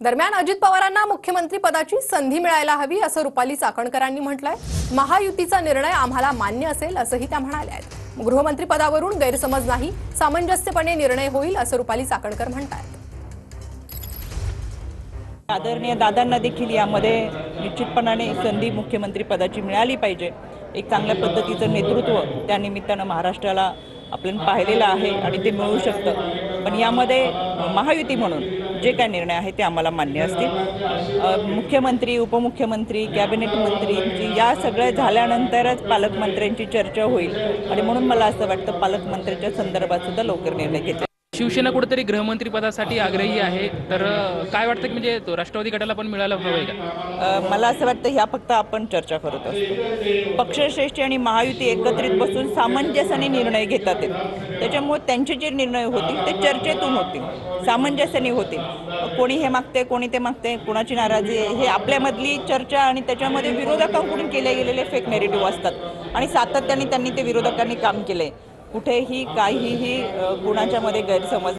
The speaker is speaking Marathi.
दरम्यान अजित पवारांना मुख्यमंत्री पदाची संधी मिळायला हवी असं रुपाली चाकणकरांनी म्हटलंय। महायुतीचा निर्णय आम्हाला मान्य असेल असंही त्या म्हणाल्या आहेत। गृहमंत्री पदावरून गैरसमज नाही, सामंजस्यपणे निर्णय होईल असं रुपाली चाकणकर म्हणतात। आदरणीय दादांना देखील यामध्ये निश्चितपणाने संधी मुख्यमंत्री पदाची मिळाली पाहिजे। एक चांगल्या पद्धतीचं नेतृत्व त्या निमित्तानं महाराष्ट्राला आपण पाहिलेलं आहे आणि ते मिळू शकतं। पण यामध्ये महायुती म्हणून जे काय निर्णय आहे ते आम्हाला मान्य असतील। मुख्यमंत्री, उपमुख्यमंत्री, कॅबिनेट मंत्री या सगळं झाल्यानंतरच पालकमंत्र्यांची चर्चा होईल आणि म्हणून मला असं वाटतं पालकमंत्र्यांच्या संदर्भात सुद्धा लवकर निर्णय घेतला। शिवसेना कुठेतरी गृहमंत्री पदासाठी आग्रही आहे, तर काय वाटतं की म्हणजे तो राष्ट्रवादी गटाला पण मिळायला हवंय का? मला असं वाटतं ह्या फक्त आपण चर्चा करत असतो। पक्षश्रेष्ठी आणि महायुती एकत्रित बसून सामंजस्याने निर्णय घेतात, त्याच्यामुळे त्यांचे जे निर्णय होतील ते चर्चेतून होतील, सामंजस्याने होतील। कोणी हे मागते, कोणी ते मागते, कोणाची नाराजी आहे, हे आपल्यामधली चर्चा आणि त्याच्यामध्ये विरोधकांकडून केले गेलेले फेक नेरेटिव्ह असतात आणि सातत्याने त्यांनी ते विरोधकांनी काम केलंय। कुठेही काहीही कुणाच्या मध्ये गैरसमज